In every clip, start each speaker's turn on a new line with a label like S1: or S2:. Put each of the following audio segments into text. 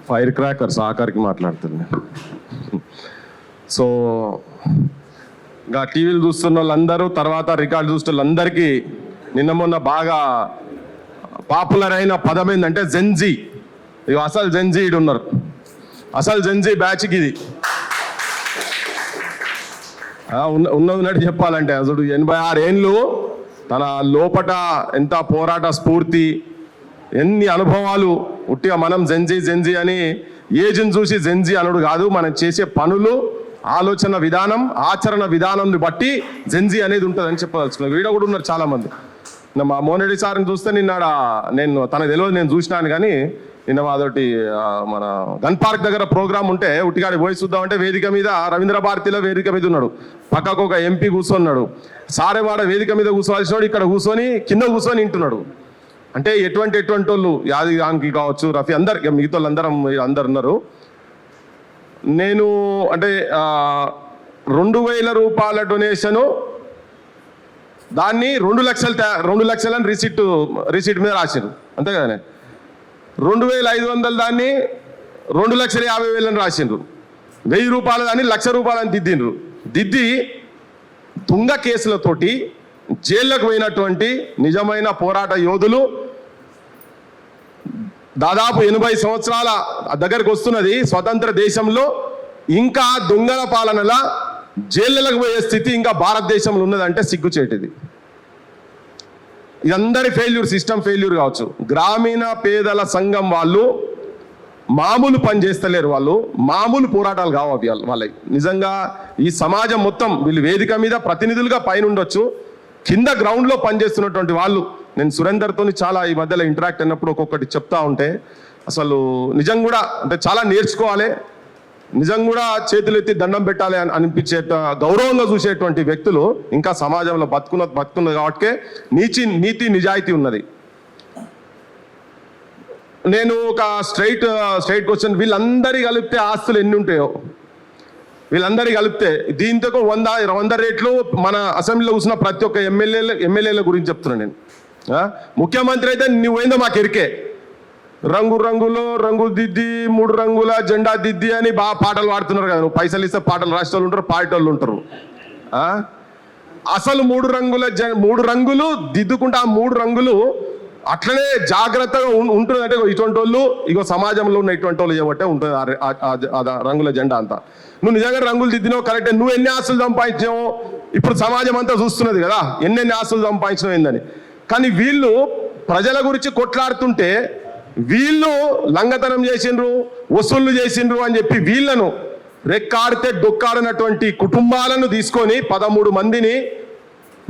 S1: Fire crackers ఆఖరికి మాట్లాడుతున్నాను. So ఇంకా టీవీలు చూస్తున్న వాళ్ళందరూ, తర్వాత రికార్డు చూస్తున్న వాళ్ళందరికీ నిన్న మొన్న బాగా పాపులర్ అయిన పదం ఏంటంటే జెన్జీ. ఇక అసలు జెన్జీ ఇడు ఉన్నారు, అసలు జెన్జీ బ్యాచ్కి ఇది ఉన్నది చెప్పాలంటే అసలు 86 ఏళ్ళు తన లోపట ఎంత పోరాట స్ఫూర్తి, ఎన్ని అనుభవాలు. ఉట్టిగా మనం జెన్జీ అని ఏజ్ని చూసి జెన్జీ అనుడు కాదు, మనం చేసే పనులు, ఆలోచన విధానం, ఆచరణ విధానంని బట్టి జెన్జీ అనేది ఉంటుందని చెప్పదలుచుకున్నాను. వీడియో కూడా ఉన్నారు చాలామంది. మా మోహన్ రెడ్డి సార్ని చూస్తే నిన్నాడ నేను తనకు తెలియదు, నేను చూసినాను కానీ నిన్న అదొకటి మన గన్ పార్క్ దగ్గర ప్రోగ్రామ్ ఉంటే ఉట్టిగాడి పోయి చూద్దామంటే వేదిక మీద రవీంద్ర భారతిలో వేదిక మీద ఉన్నాడు, పక్కకు ఒక ఎంపీ కూర్చున్నాడు. సారేవాడ వేదిక మీద కూర్చోవాల్సినాడు ఇక్కడ కూర్చొని కింద కూర్చొని వింటున్నాడు. అంటే ఎటువంటి వాళ్ళు, యాది అంకిల్ కావచ్చు, రఫీ, అందరు మిగతా అందరు ఉన్నారు. నేను అంటే 2000 రూపాయల డొనేషను, దాన్ని 2 లక్షలని రిసీట్ మీద రాశారు, అంతే కదనే. 2500 దాన్ని 2,50,000 అని రాసిండ్రు. 1000 రూపాయల దాన్ని 1,00,000 రూపాయలని దిద్దిండ్రు. దిద్ది తుంగ కేసులతోటి జైళ్ళకు పోయినటువంటి నిజమైన పోరాట యోధులు, దాదాపు 80 సంవత్సరాల దగ్గరకు వస్తున్నది స్వతంత్ర దేశంలో, ఇంకా దొంగల పాలనల జైళ్ళకు పోయే స్థితి ఇంకా భారతదేశంలో ఉన్నదంటే సిగ్గుచేటిది. ఇదందరి ఫెయిల్యూర్, సిస్టమ్ ఫెయిల్యూర్ కావచ్చు. గ్రామీణ పేదల సంఘం వాళ్ళు మామూలు పని చేస్తలేరు, వాళ్ళు మామూలు పోరాటాలు కావాలి వాళ్ళకి. నిజంగా ఈ సమాజం మొత్తం వీళ్ళు వేదిక మీద ప్రతినిధులుగా పైన ఉండొచ్చు, కింద గ్రౌండ్లో పనిచేస్తున్నటువంటి వాళ్ళు. నేను సురేందర్తో చాలా ఈ మధ్యలో ఇంటరాక్ట్ అయినప్పుడు ఒక్కొక్కటి చెప్తా ఉంటే అసలు నిజం కూడా అంటే చాలా నేర్చుకోవాలి, నిజం కూడా చేతులు ఎత్తి దండం పెట్టాలి అనిపించే గౌరవంగా చూసేటువంటి వ్యక్తులు ఇంకా సమాజంలో బతుకున్నది కాబట్టి నీతి నిజాయితీ ఉన్నది. నేను ఒక స్ట్రైట్ క్వశ్చన్, వీళ్ళందరి కలిపితే ఆస్తులు ఎన్ని ఉంటాయో, వీళ్ళందరి కలిపితే దీంతో 100 రేట్లు మన అసెంబ్లీలో కూర్చున్న ప్రతి ఒక్క ఎమ్మెల్యేల గురించి చెప్తున్నాను నేను. ముఖ్యమంత్రి అయితే నువ్వేందో మాకు ఎరికే, రంగులు దిద్ది 3 రంగుల జెండా దిద్ది అని బాగా పాటలు పాడుతున్నారు కదా. నువ్వు పైసలు ఇస్తే పాటలు రాసే వాళ్ళు ఉంటారు, పాడే వాళ్ళు ఉంటారు. అసలు 3 రంగులు దిద్దుకుంటే ఆ 3 రంగులు అట్లనే జాగ్రత్తగా ఉంటుందంటే ఇటువంటి వాళ్ళు ఇగో సమాజంలో ఉన్న ఇటువంటి వాళ్ళు ఏమంటే ఉంటుంది ఆ రంగుల జెండా అంతా. నువ్వు నిజంగా రంగులు దిద్దినావు కరెక్టే, నువ్వు ఎన్ని ఆస్తులు సంపాదించావు ఇప్పుడు సమాజం అంతా చూస్తున్నది కదా, ఎన్నెన్ని ఆస్తులు సంపాదించినావు ఏందని. కానీ వీళ్ళు ప్రజల గురించి కొట్లాడుతుంటే వీళ్ళు లంగతనం చేసిండ్రు, వసూళ్లు చేసిండ్రు అని చెప్పి వీళ్ళను రెక్కాడితే డొక్కాడినటువంటి కుటుంబాలను తీసుకొని 13 మందిని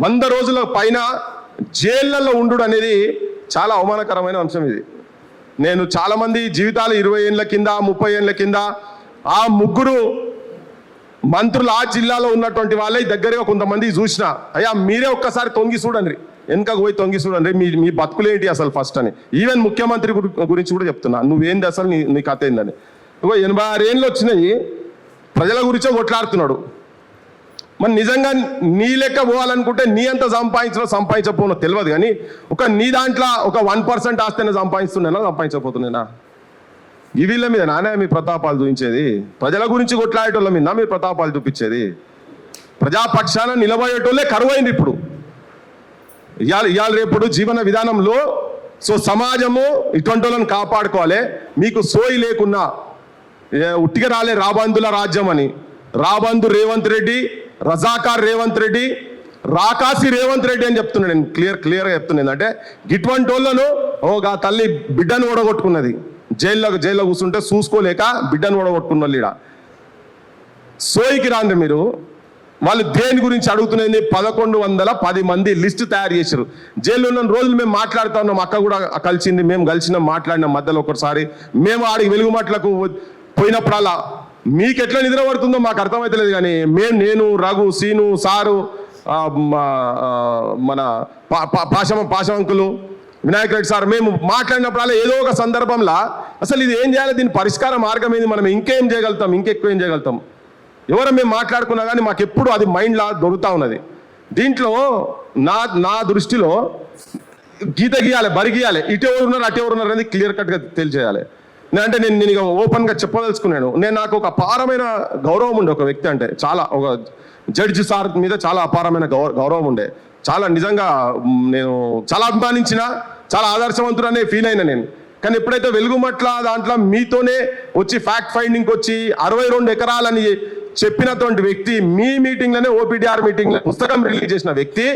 S1: 100 రోజుల పైన జైళ్లలో ఉండు అనేది చాలా అవమానకరమైన అంశం ఇది. నేను చాలామంది జీవితాలు 20 ఏళ్ళ కింద 30 ఏళ్ళ కింద ఆ 3 మంత్రులు ఆ జిల్లాలో ఉన్నటువంటి వాళ్ళ దగ్గరగా కొంతమంది చూసిన, అయ్యా మీరే ఒక్కసారి తొంగి చూడండి, వెనకకు పోయి తొంగి చూడండి, మీ బతుకులేంటి అసలు ఫస్ట్ అని. ఈవెన్ ముఖ్యమంత్రి గురించి కూడా చెప్తున్నా, నువ్వేంది అసలు నీ కథ ఏందని. 86 ఏళ్ళు వచ్చినాయి, ప్రజల గురించే కొట్లాడుతున్నాడు. మరి నిజంగా నీ లెక్క పోవాలనుకుంటే నీ అంత సంపాదించకపోనో తెలియదు, కానీ నీ దాంట్లో ఒక 1% ఆస్తేనే సంపాదించకపోతున్నానా? ఈ వీళ్ళ మీద నానే మీ ప్రతాపాలు చూపించేది, ప్రజల గురించి కొట్లాడేటోళ్ళ మీద మీరు ప్రతాపాలు చూపించేది. ప్రజాపక్షాన నిలబడేటోళ్ళే కరువైంది ఇప్పుడు. ఇవాళ రేపుడు జీవన విధానంలో సమాజము ఇటువంటి వాళ్ళని కాపాడుకోవాలి. మీకు సోయి లేకున్నా ఉట్టిగా రాలే రాబందుల రాజ్యం అని. రాబందు రేవంత్ రెడ్డి, రజాకార్ రేవంత్ రెడ్డి, రాకాసి రేవంత్ రెడ్డి అని చెప్తున్నాను నేను. క్లియర్గా చెప్తున్నాను. అంటే ఇటువంటి వాళ్ళను ఓగా తల్లి బిడ్డను ఓడగొట్టుకున్నది, జైల్లో కూర్చుంటే చూసుకోలేక బిడ్డను ఓడగొట్టుకున్న వాళ్ళు. ఈడ సోయికి రాండి మీరు. వాళ్ళు దేని గురించి అడుగుతున్నది 1110 మంది లిస్టు తయారు చేశారు. జైల్లో ఉన్న రోజులు మేము మాట్లాడుతూ ఉన్నాం, అక్క కూడా కలిసింది, మేము కలిసినాం, మాట్లాడినాం. మధ్యలో ఒకసారి మేము ఆడికి వెలుగుమట్లకు పోయినప్పుడల్లా మీకు ఎట్లా నిద్ర పడుతుందో మాకు అర్థమవుతలేదు, కానీ నేను రఘు, సీను, సారు, మన పాశవంకులు, వినాయక రెడ్డి సార్, మేము మాట్లాడినప్పుడల్లా ఏదో ఒక సందర్భంలో అసలు ఇది ఏం చేయాలి, దీని పరిష్కార మార్గం ఏంది, మనం ఇంకేం చేయగలుగుతాం, ఇంకెక్కువ ఏం చేయగలుగుతాం, ఎవరు మేము మాట్లాడుకున్నా కానీ మాకు ఎప్పుడు అది మైండ్లా దొరుకుతూ ఉన్నది. దీంట్లో నా దృష్టిలో గీత గీయాలి, బరి గీయాలి, ఇటు ఎవరు ఉన్నారు అటు ఎవరు ఉన్నారు అనేది క్లియర్ కట్గా తెలియజేయాలి. అంటే నేను ఇక ఓపెన్గా చెప్పదలుచుకున్నాను. నాకు ఒక అపారమైన గౌరవం ఉండే ఒక వ్యక్తి అంటే, చాలా ఒక జడ్జి సార్ మీద చాలా అపారమైన గౌరవం ఉండే. చాలా నిజంగా నేను చాలా అభిమానించిన, చాలా ఆదర్శవంతుడనే ఫీల్ అయినా నేను. కానీ ఎప్పుడైతే వెలుగుమట్ల దాంట్లో మీతోనే వచ్చి ఫ్యాక్ట్ ఫైండింగ్కి వచ్చి 62 ఎకరాలని చెప్పినటువంటి వ్యక్తి, మీ మీటింగ్లోనే ఓపీడీఆర్ మీటింగ్లో పుస్తకం రిలీజ్ చేసిన వ్యక్తి,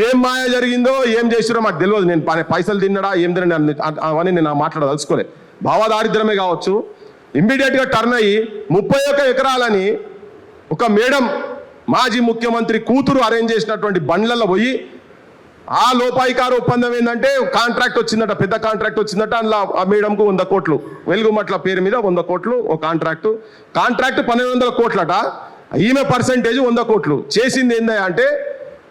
S1: ఏం మాయ జరిగిందో ఏం చేసిరో మాకు తెలియదు. నేను పైసలు తిన్నాడా ఏం తిన్నాడా అవన్నీ నేను మాట్లాడదలుచుకోలే. భావదారిద్రమే కావచ్చు. ఇమ్మీడియట్గా టర్న్ అయ్యి 31 ఎకరాలని ఒక మేడం, మాజీ ముఖ్యమంత్రి కూతురు అరేంజ్ చేసినటువంటి బండ్లలో పోయి, ఆ లోపాయికారు ఒప్పందం ఏంటంటే కాంట్రాక్ట్ వచ్చిందట, పెద్ద కాంట్రాక్ట్ వచ్చిందట. అందులో ఆ మేడంకు 100 కోట్లు, వెలుగుమట్ల పేరు మీద 100 కోట్లు ఒక కాంట్రాక్ట్ 1200 కోట్లట. ఈమె పర్సెంటేజ్ 100 కోట్లు. చేసింది ఏందా అంటే,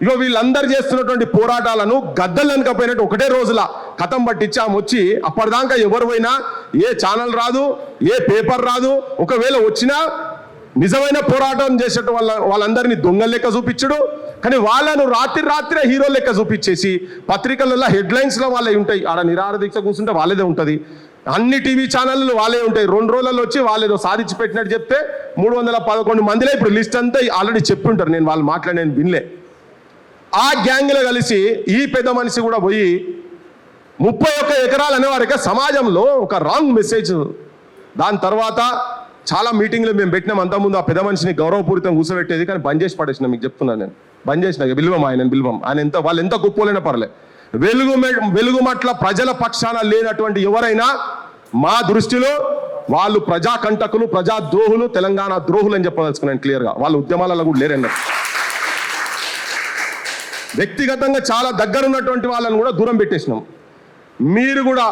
S1: ఇగో వీళ్ళందరూ చేస్తున్నటువంటి పోరాటాలను గద్దలు అనకపోయినట్టు ఒకటే రోజుల కథం పట్టించి ఆమె వచ్చి, అప్పటిదాకా ఎవరు పోయినా ఏ ఛానల్ రాదు, ఏ పేపర్ రాదు, ఒకవేళ వచ్చినా నిజమైన పోరాటం చేసేట వాళ్ళందరినీ దొంగల లెక్క చూపించడు. కానీ వాళ్ళను రాత్రే హీరో లెక్క చూపించేసి పత్రికలలో హెడ్లైన్స్లో వాళ్ళే ఉంటాయి. ఆడ నిరాహార దీక్ష కూర్చుంటే వాళ్ళదే ఉంటుంది. అన్ని టీవీ ఛానళ్ళు వాళ్ళే ఉంటాయి. 2 రోజులలో వచ్చి వాళ్ళేదో సాధించి పెట్టినట్టు చెప్తే 311 మందిలో ఇప్పుడు లిస్ట్ అంతా ఆల్రెడీ చెప్పి ఉంటారు. నేను వాళ్ళు నేను వినలే. ఆ గ్యాంగ్లో కలిసి ఈ పెద్ద మనిషి కూడా పోయి 31 ఎకరాలు అనేవారిక సమాజంలో ఒక రాంగ్ మెసేజ్. దాని తర్వాత చాలా మీటింగ్లు మేము పెట్టినాం. అంతకుముందు ఆ పెద్ద మనిషిని గౌరవపూరితంగా కూర్చోబెట్టేది, కానీ బంద్ చేసి పడేసిన. మీకు చెప్తున్నాను, నేను బంద్ చేసిన. బిల్వం ఆయన బిల్వం. ఆయన వాళ్ళు ఎంత గొప్పలైనా పర్లే. వెలుగుమట్ల ప్రజల పక్షాన లేనటువంటి ఎవరైనా మా దృష్టిలో వాళ్ళు ప్రజా కంటకులు, ప్రజా ద్రోహులు, తెలంగాణ ద్రోహులు అని చెప్పదలుచుకున్నాను క్లియర్గా. వాళ్ళ ఉద్యమాలలో కూడా లేరన్నారు. వ్యక్తిగతంగా చాలా దగ్గర ఉన్నటువంటి వాళ్ళని కూడా దూరం పెట్టేసినాం. మీరు కూడా